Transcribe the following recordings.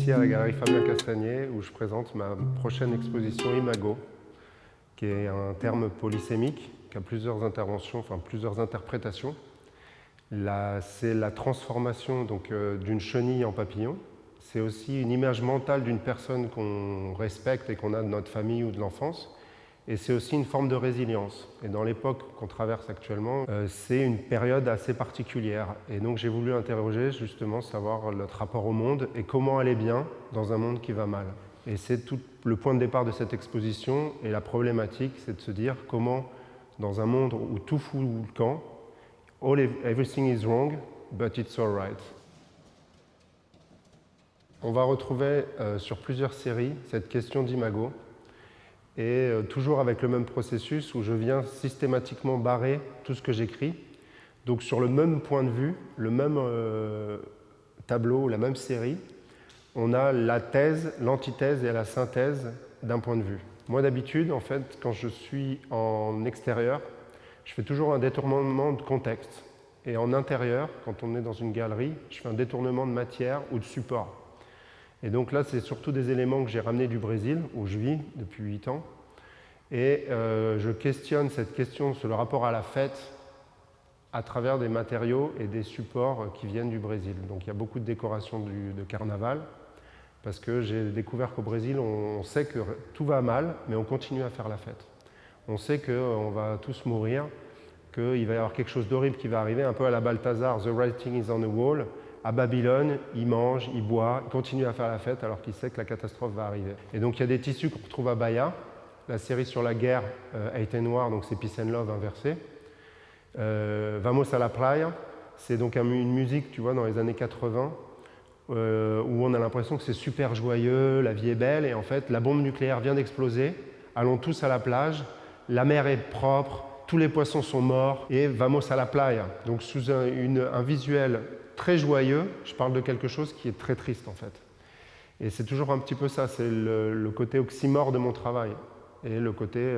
ici à la galerie Fabien Castagnier où je présente ma prochaine exposition Imago, qui est un terme polysémique qui a plusieurs interventions, enfin plusieurs interprétations. C'est la transformation d'une chenille en papillon. C'est aussi une image mentale d'une personne qu'on respecte et qu'on a de notre famille ou de l'enfance. Et c'est aussi une forme de résilience. Et dans l'époque qu'on traverse actuellement, c'est une période assez particulière. Et donc j'ai voulu interroger justement, savoir notre rapport au monde et comment aller bien dans un monde qui va mal. Et c'est tout le point de départ de cette exposition. Et la problématique, c'est de se dire comment, dans un monde où tout fout le camp, everything is wrong, but it's all right. On va retrouver sur plusieurs séries cette question d'imago. Et toujours avec le même processus où je viens systématiquement barrer tout ce que j'écris. Donc sur le même point de vue, le même tableau, la même série, on a la thèse, l'antithèse et la synthèse d'un point de vue. Moi d'habitude, en fait, quand je suis en extérieur, je fais toujours un détournement de contexte. Et en intérieur, quand on est dans une galerie, je fais un détournement de matière ou de support. Et donc là, c'est surtout des éléments que j'ai ramenés du Brésil, où je vis depuis 8 ans. Et je questionne cette question sur le rapport à la fête à travers des matériaux et des supports qui viennent du Brésil. Donc il y a beaucoup de décorations de carnaval, parce que j'ai découvert qu'au Brésil, on sait que tout va mal, mais on continue à faire la fête. On sait qu'on va tous mourir, qu'il va y avoir quelque chose d'horrible qui va arriver, un peu à la Balthazar, The writing is on the wall. À Babylone, il mange, il boit, il continue à faire la fête alors qu'il sait que la catastrophe va arriver. Et donc il y a des tissus qu'on retrouve à Bahia, la série sur la guerre, Hate and War, donc c'est Peace and Love inversé. Vamos a la playa, c'est donc une musique, tu vois, dans les années 80, où on a l'impression que c'est super joyeux, la vie est belle, et en fait la bombe nucléaire vient d'exploser, allons tous à la plage, la mer est propre, tous les poissons sont morts, et vamos a la playa. Donc sous un visuel très joyeux, je parle de quelque chose qui est très triste en fait. Et c'est toujours un petit peu ça, c'est le côté oxymore de mon travail. Et le côté,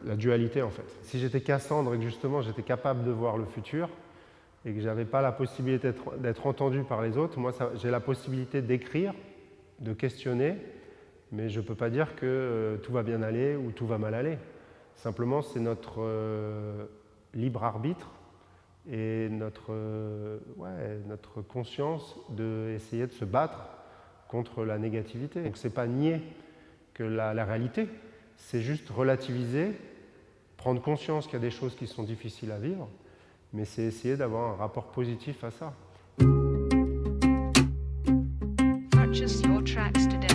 la dualité en fait. Si j'étais Cassandre et que justement j'étais capable de voir le futur, et que je n'avais pas la possibilité d'être entendu par les autres, moi j'ai la possibilité d'écrire, de questionner, mais je ne peux pas dire que tout va bien aller ou tout va mal aller. Simplement c'est notre libre arbitre et notre conscience d'essayer de se battre contre la négativité. Donc c'est pas nier que la réalité, c'est juste relativiser, prendre conscience qu'il y a des choses qui sont difficiles à vivre, mais c'est essayer d'avoir un rapport positif à ça. Purchase your tracks today.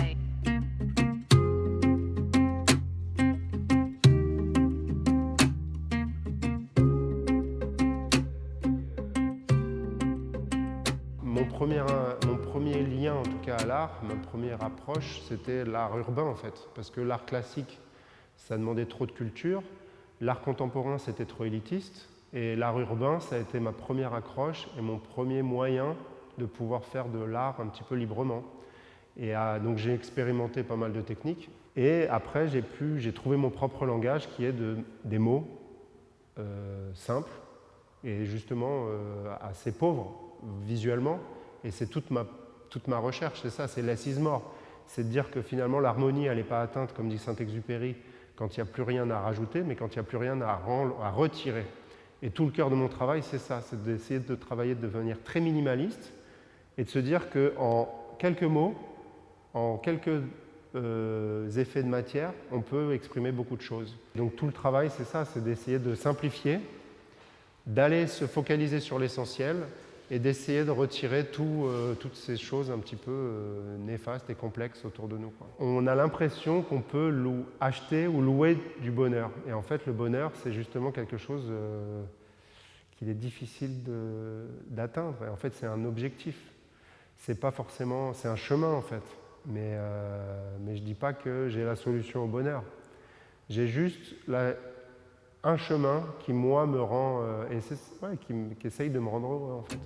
Mon premier lien, en tout cas à l'art, ma première approche, c'était l'art urbain en fait. Parce que l'art classique, ça demandait trop de culture. L'art contemporain, c'était trop élitiste. Et l'art urbain, ça a été ma première accroche et mon premier moyen de pouvoir faire de l'art un petit peu librement. Et donc j'ai expérimenté pas mal de techniques. Et après, j'ai trouvé mon propre langage qui est des mots simples et justement assez pauvres visuellement. Et c'est toute ma recherche, c'est ça, c'est less is more. C'est de dire que finalement l'harmonie, elle n'est pas atteinte, comme dit Saint-Exupéry, quand il n'y a plus rien à rajouter, mais quand il n'y a plus rien à retirer. Et tout le cœur de mon travail, c'est ça, c'est d'essayer de travailler, de devenir très minimaliste et de se dire qu'en quelques mots, en quelques effets de matière, on peut exprimer beaucoup de choses. Donc tout le travail, c'est ça, c'est d'essayer de simplifier, d'aller se focaliser sur l'essentiel et d'essayer de retirer toutes ces choses un petit peu néfastes et complexes autour de nous, quoi. On a l'impression qu'on peut acheter ou louer du bonheur. Et en fait, le bonheur, c'est justement quelque chose qu'il est difficile d'atteindre. Et en fait, c'est un objectif. C'est pas forcément, c'est un chemin en fait. Mais je dis pas que j'ai la solution au bonheur. J'ai juste un chemin qui, moi, me rend, qui essaye de me rendre heureux, en fait.